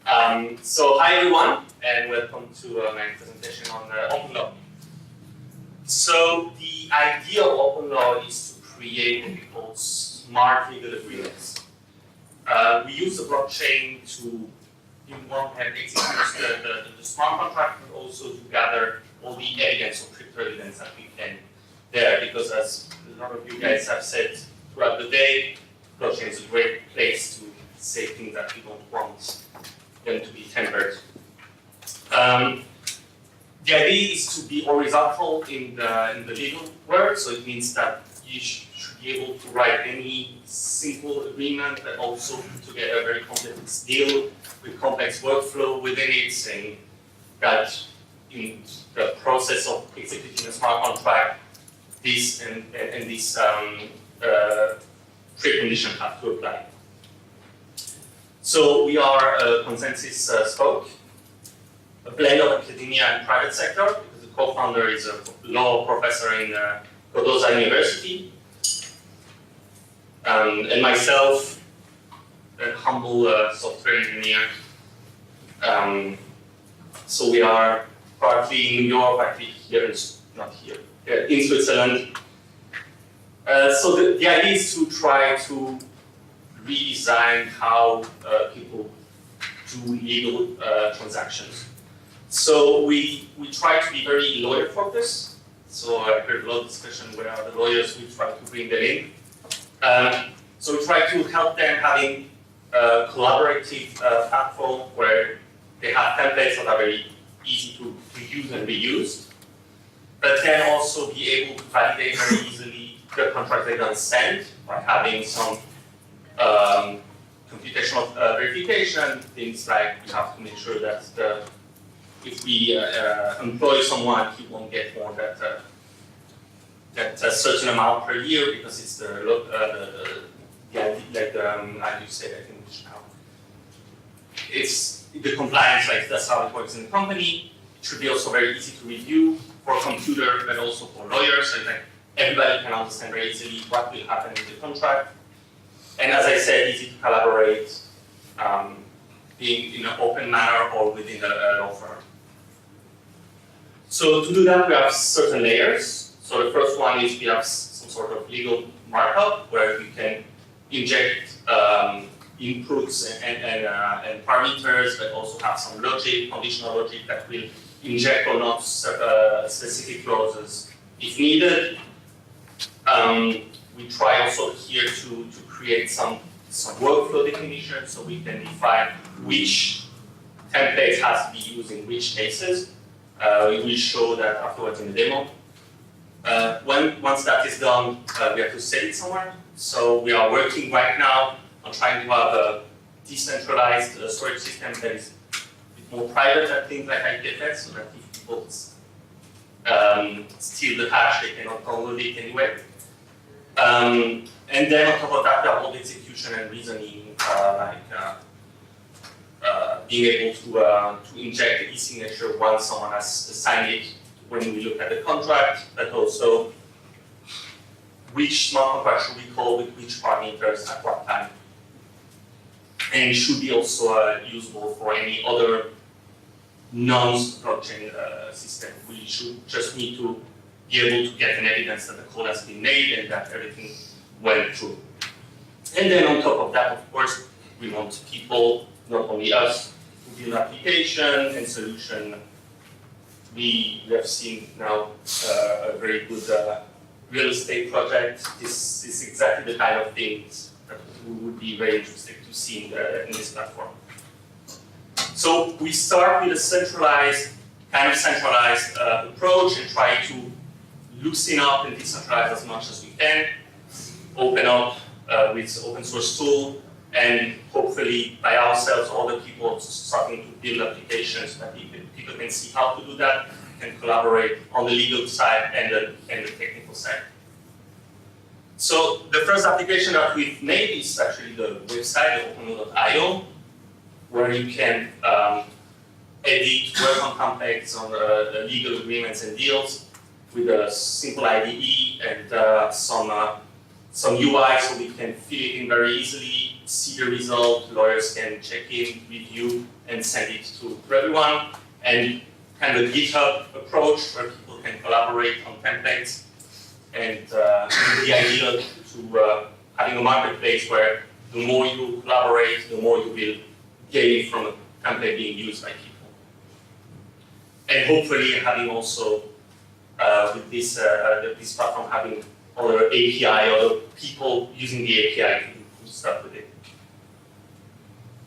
So hi everyone, and welcome to my presentation on OpenLaw. So the idea of OpenLaw is to create what we call smart legal agreements. We use the blockchain to, in one hand, execute the smart contract, but also to gather all the evidence or crypto evidence that we can there. Because as a lot of you guys have said throughout the day, blockchain is a great place to say things that we don't want them to be tempered. The idea is to be horizontal in the legal world, so it means that you should be able to write any simple agreement, but also put together a very complex deal with complex workflow within it, saying that in the process of executing a smart contract, this and this precondition have to apply. So we are a consensus spoke, a blend of academia and private sector, because the co-founder is a law professor in Cordoza University, and myself, a humble software engineer. So we are partly in New York, partly here, not here, in Switzerland. So the idea is to try to redesign how people do legal transactions. So we try to be very lawyer focused. So I heard a lot of discussion where the lawyers, we try to bring them in. So we try to help them having a collaborative platform where they have templates that are very easy to use and reuse, but then also be able to validate very easily the contract they're going to send by having some computational verification, things like we have to make sure that if we employ someone, he won't get more than a certain amount per year because it's how do you say that in English now? It's the compliance, like that's how it works in the company. It should be also very easy to review for a computer, but also for lawyers, so like everybody can understand very easily what will happen in the contract. And as I said, easy to collaborate, being in an open manner or within a law firm. So to do that, we have certain layers. So the first one is we have some sort of legal markup where we can inject inputs and parameters, but also have some logic, conditional logic that will inject or not specific clauses if needed. We try also here to create some workflow definition so we can define which template has to be used in which cases. We will show that afterwards in the demo. Once that is done, we have to set it somewhere. So we are working right now on trying to have a decentralized storage system that is a bit more private than things like IPFS, so that if people steal the hash, they cannot download it anyway. And then on top of that, we have all the execution and reasoning, being able to inject the e-signature once someone has signed it when we look at the contract, but also which smart contract should we call with which parameters at what time. And it should be also usable for any other non-blockchain system. We should just need to be able to get an evidence that the call has been made and that everything went through. And then on top of that, of course, we want people, not only us, to build application and solution. We have seen now a very good real estate project. This is exactly the kind of things that we would be very interested to see in this platform. So we start with a kind of centralized approach and try to loosen up and decentralize as much as we can, open up with open source tool, and hopefully by ourselves, all the people starting to build applications that people can see how to do that, and collaborate on the legal side and the technical side. So the first application that we've made is actually the website, OpenLaw.io, where you can edit, work on complex, on legal agreements and deals with a simple IDE and some some UI so we can fill it in very easily, see the result, lawyers can check in, review, and send it to everyone. And kind of a GitHub approach where people can collaborate on templates. And the idea to having a marketplace where the more you collaborate, the more you will gain from a template being used by people. And hopefully having also, with this platform, having other API, other people using the API to do cool stuff with it.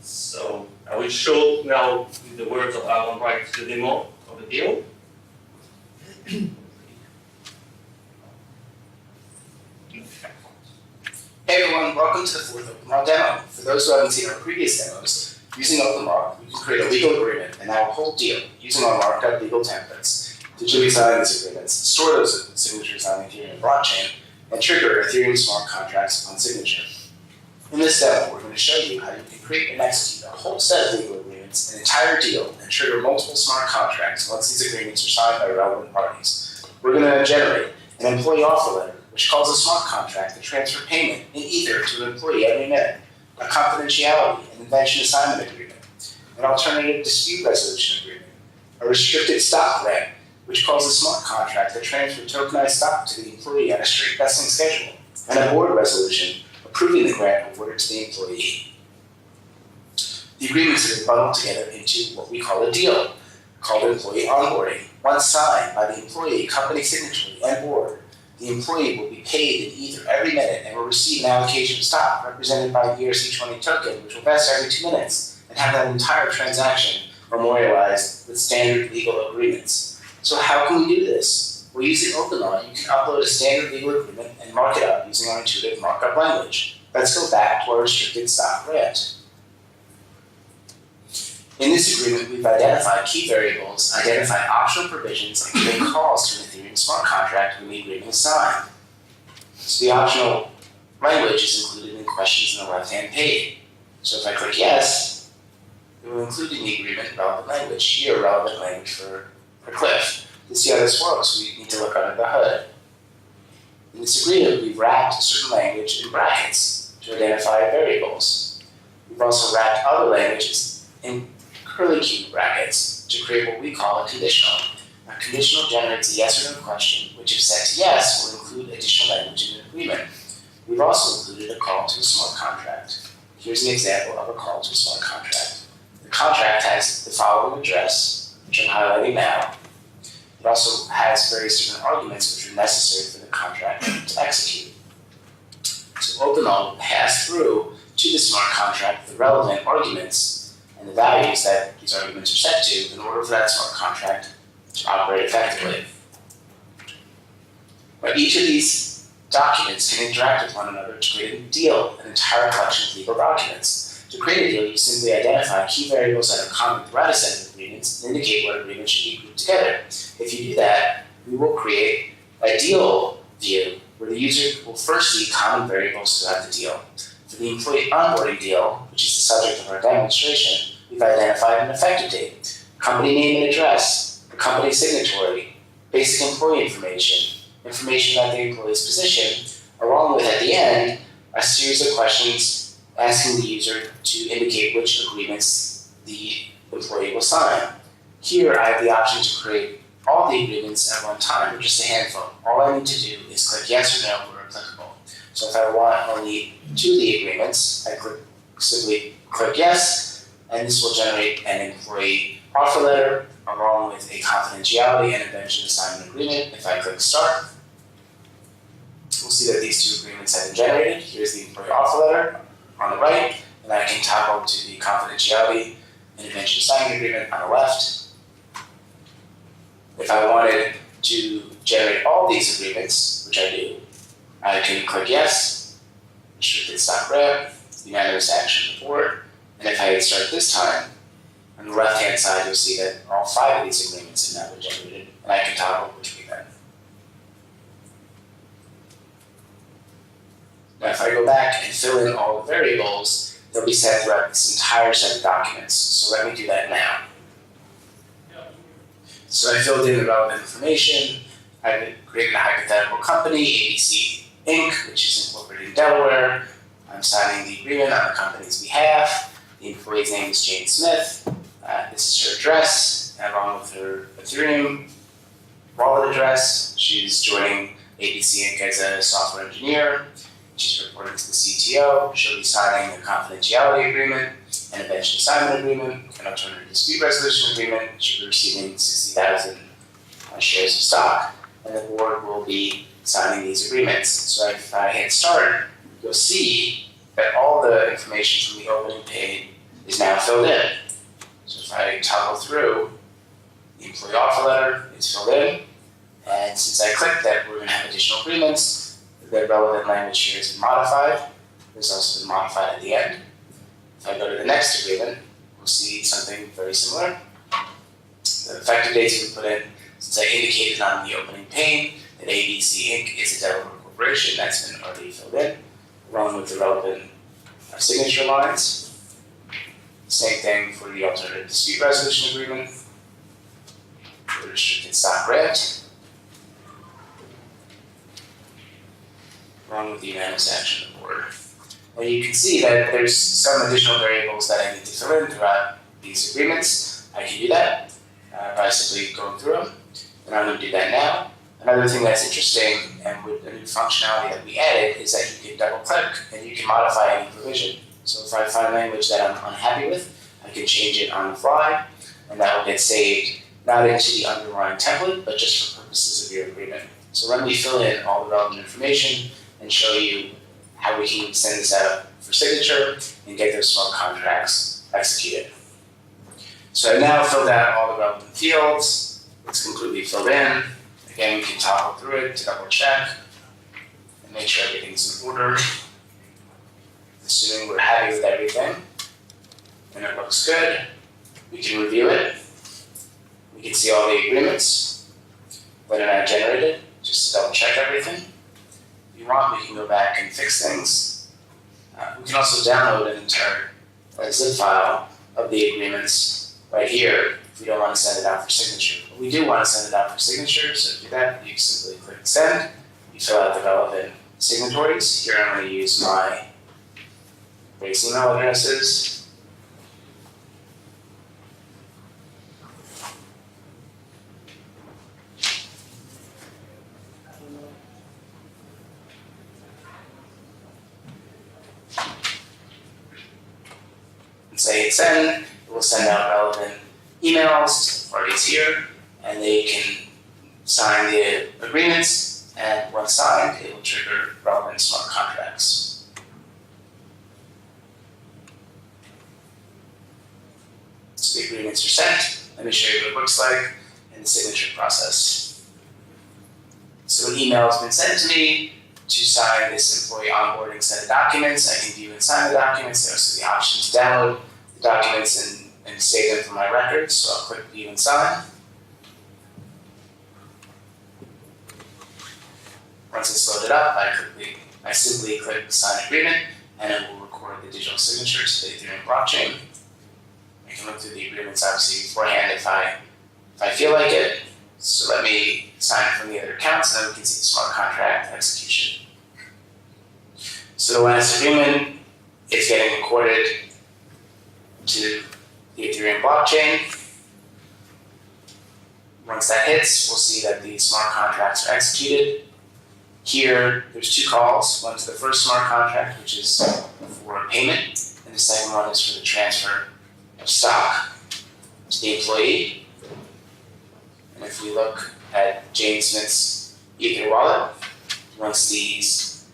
So I will show now with the words of Aaron Wright the demo of the deal. Hey everyone, welcome to the fourth OpenLaw demo. For those who haven't seen our previous demos, using OpenLaw, you can create a legal agreement and now a whole deal using our markup legal templates to digitally sign these agreements, store those signatures on the Ethereum blockchain, and trigger Ethereum smart contracts upon signature. In this demo, we're going to show you how you can create and execute a whole set of legal agreements, an entire deal, and trigger multiple smart contracts once these agreements are signed by relevant parties. We're going to generate an employee offer letter, which calls a smart contract to transfer payment in Ether to an employee every minute, a confidentiality and invention assignment agreement, an alternative dispute resolution agreement, a restricted stock grant, which calls a smart contract to transfer tokenized stock to the employee on a straight vesting schedule, and a board resolution approving the grant awarded to the employee. The agreements have been bundled together into what we call a deal, called employee onboarding. Once signed by the employee, company signatory, and board, the employee will be paid in Ether every minute and will receive an allocation of stock represented by the ERC20 token, which will vest every 2 minutes, and have that entire transaction memorialized with standard legal agreements. So how can we do this? Well, using OpenLaw, you can upload a standard legal agreement and mark it up using our intuitive markup language. Let's go back to our restricted stock grant. In this agreement, we've identified key variables, identified optional provisions, and can make calls to an Ethereum smart contract when the agreement is signed. So the optional language is included in questions in the left-hand pane. So if I click yes, it will include in the agreement relevant language. Here, relevant language for Cliff. To see how this works, we need to look under the hood. In this agreement, we've wrapped certain language in brackets to identify variables. We've also wrapped other languages in curly cube brackets to create what we call a conditional. A conditional generates a yes or no question, which if set to yes, will include additional language in an agreement. We've also included a call to a smart contract. Here's an example of a call to a smart contract. The contract has the following address, which I'm highlighting now. It also has various different arguments which are necessary for the contract to execute. So OpenLaw will pass through to the smart contract the relevant arguments and the values that these arguments are set to in order for that smart contract to operate effectively. But each of these documents can interact with one another to create a deal, an entire collection of legal documents. To create a deal, you simply identify key variables that are common throughout a set of agreements and indicate what agreements should be grouped together. If you do that, we will create a deal view where the user will first see common variables throughout the deal. For the employee onboarding deal, which is the subject of our demonstration, we've identified an effective date, company name and address, the company signatory, basic employee information, information about the employee's position, along with, at the end, a series of questions asking the user to indicate which agreements the employee will sign. Here, I have the option to create all the agreements at one time, or just a handful. All I need to do is click yes or no where applicable. So if I want only 2 of the agreements, I simply click yes, and this will generate an employee offer letter along with a confidentiality and invention assignment agreement. If I click start, we'll see that these 2 agreements have been generated. Here's the employee offer letter on the right, and I can toggle to the confidentiality and invention assignment agreement on the left. If I wanted to generate all these agreements, which I do, I can click yes, restricted stock grant, unanimous action report, and if I hit start this time, on the left-hand side you'll see that all 5 of these agreements have now been generated, and I can toggle between them. Now if I go back and fill in all the variables, they'll be set throughout this entire set of documents, so let me do that now. So I filled in the relevant information, I've created a hypothetical company, ABC Inc., which is incorporated Delaware. I'm signing the agreement on the company's behalf. The employee's name is Jane Smith. This is her address, along with her Ethereum wallet address. She's joining ABC Inc. as a software engineer. She's reporting to the CTO. She'll be signing a confidentiality agreement, an bench assignment agreement, an alternative dispute resolution agreement. She'll be receiving 60,000 shares of stock, and the board will be signing these agreements. So if I hit start, you'll see that all the information from the opening page is now filled in. So if I toggle through, the employee offer letter is filled in, and since I clicked that we're going to have additional agreements, the relevant language here has been modified. It's also been modified at the end. If I go to the next agreement, we'll see something very similar. The effective dates we put in, since I indicated on the opening pane that ABC Inc. is a Delaware corporation, that's been already filled in, along with the relevant signature lines. Same thing for the alternative dispute resolution agreement, the restricted stock grant, along with the unanimous action of the board. And you can see that there's some additional variables that I need to fill in throughout these agreements. I can do that by simply going through them, and I'm going to do that now. Another thing that's interesting, and with the new functionality that we added, is that you can double click and you can modify any provision. So if I find language that I'm unhappy with, I can change it on the fly, and that will get saved not into the underlying template, but just for purposes of your agreement. So let me fill in all the relevant information and show you how we can send this out for signature and get those smart contracts executed. So I've now filled out all the relevant fields. It's completely filled in. Again, we can toggle through it to double check and make sure everything's in order. Assuming we're happy with everything and it looks good, we can review it. We can see all the agreements that are now generated, just to double check everything. If you want, we can go back and fix things. We can also download an entire zip file of the agreements right here if we don't want to send it out for signature. But we do want to send it out for signature, so to do that, you simply click send. You fill out the relevant signatories. Here I'm going to use my base email addresses. And say hit send, it will send out relevant emails to the parties here, and they can sign the agreements, and once signed, it will trigger relevant smart contracts. So the agreements are sent. Let me show you what it looks like in the signature process. So an email has been sent to me to sign this employee onboarding set of documents. I can view and sign the documents. There's also the option to download the documents and save them for my records. So I'll click view and sign. Once it's loaded up, I simply click sign agreement, and it will record the digital signature to the Ethereum blockchain. I can look through the agreements obviously beforehand if I feel like it. So let me sign it from the other accounts, and then we can see the smart contract execution. So the last agreement is getting recorded to the Ethereum blockchain. Once that hits, we'll see that the smart contracts are executed. Here, there's two calls. One to the first smart contract, which is for payment, and the second one is for the transfer of stock to the employee. And if we look at Jane Smith's Ether wallet, once these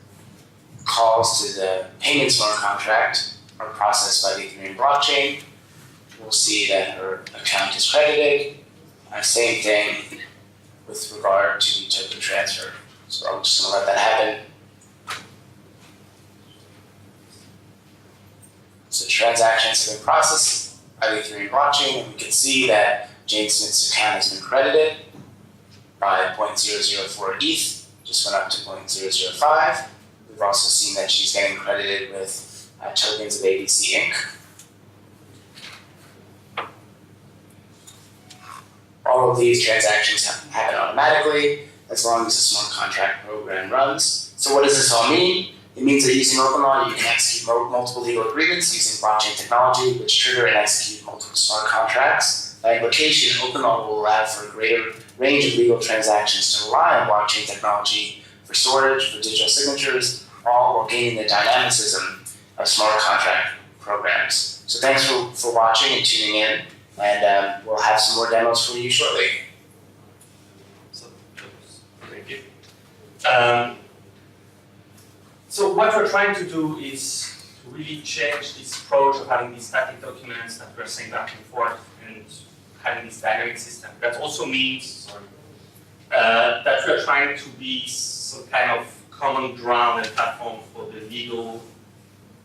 calls to the payment smart contract are processed by the Ethereum blockchain, we'll see that her account is credited. Same thing with regard to the token transfer. So I'm just going to let that happen. So transactions have been processed by the Ethereum blockchain, and we can see that Jane Smith's account has been credited by 0.004 ETH, just went up to 0.005. We've also seen that she's getting credited with tokens of ABC Inc. All of these transactions happen automatically as long as the smart contract program runs. So what does this all mean? It means that using OpenLaw, you can execute multiple legal agreements using blockchain technology, which trigger and execute multiple smart contracts. By implication, OpenLaw will allow for a greater range of legal transactions to rely on blockchain technology for storage, for digital signatures, all while gaining the dynamicism of smart contract programs. So thanks for watching and tuning in, and we'll have some more demos for you shortly. So, thank you. So what we're trying to do is to really change this approach of having these static documents that we're saying back and forth and having this dynamic system. That also means that we're trying to be some kind of common ground and platform for the legal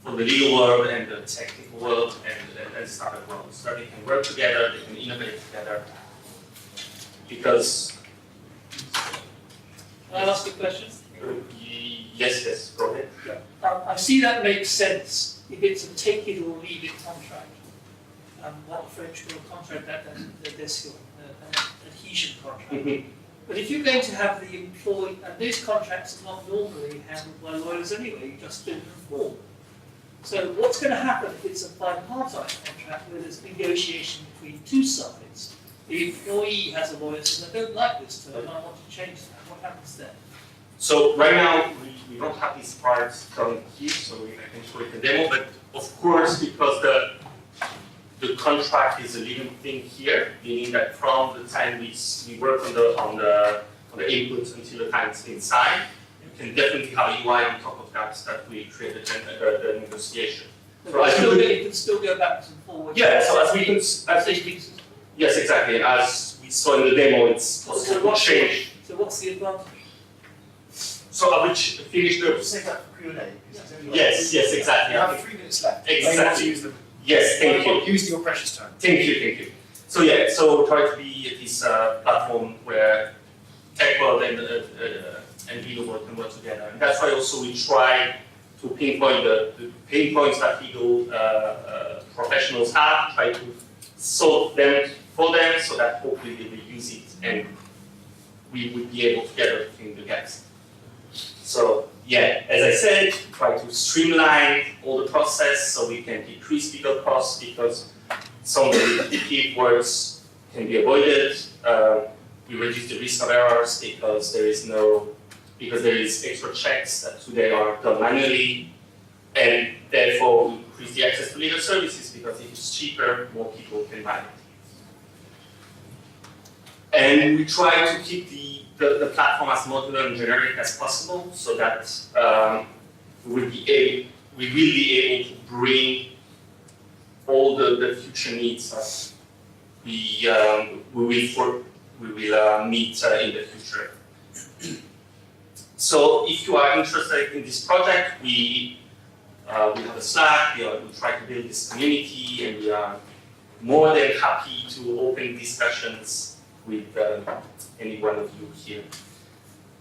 world and the technical world and startup world, so that they can work together, they can innovate together. Because Can I ask a question? yes, go ahead. I see that makes sense if it's a take it or leave it contract. What the French call a contract d'adhésion, an adhesion contract. But if you're going to have the employee, and these contracts are not normally handled by lawyers anyway, you just fill in a form. So what's going to happen if it's a bipartite contract where there's negotiation between two sides? The employee has a lawyer says, I don't like this term, I want to change that. What happens then? So right now we don't have these parts coming here, so I can show you the demo. But of course, because the contract is a living thing here, meaning that from the time we work on the inputs until the time it's been signed, you can definitely have a UI on top of that we created the negotiation. So You can still go backwards and forwards. yeah. So yes, exactly. As we saw in the demo, it's possible to change. So what's the advantage? So I will finish the. Save that for Q&A. Yes, exactly. You have 3 minutes left. Exactly. You want to use them. Yes, thank you. Use your precious time. Thank you. So yeah, so try to be this platform where tech world and legal world can work together. And that's why also we try to pinpoint the pain points that legal professionals have, try to solve them for them so that hopefully they will use it and we would be able together to fill the gaps. So yeah, as I said, try to streamline all the process so we can decrease legal costs because some of the repetitive words can be avoided. We reduce the risk of errors because there is extra checks that today are done manually, and therefore we increase the access to legal services because if it's cheaper, more people can buy it. And we try to keep the platform as modular and generic as possible so that we will be able to bring all the future needs that we will meet in the future. So if you are interested in this project, we have a Slack, we try to build this community, and we are more than happy to open discussions with any one of you here.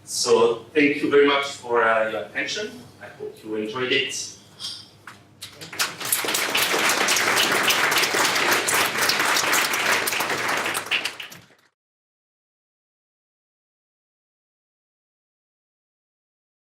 So thank you very much for your attention. I hope you enjoyed it.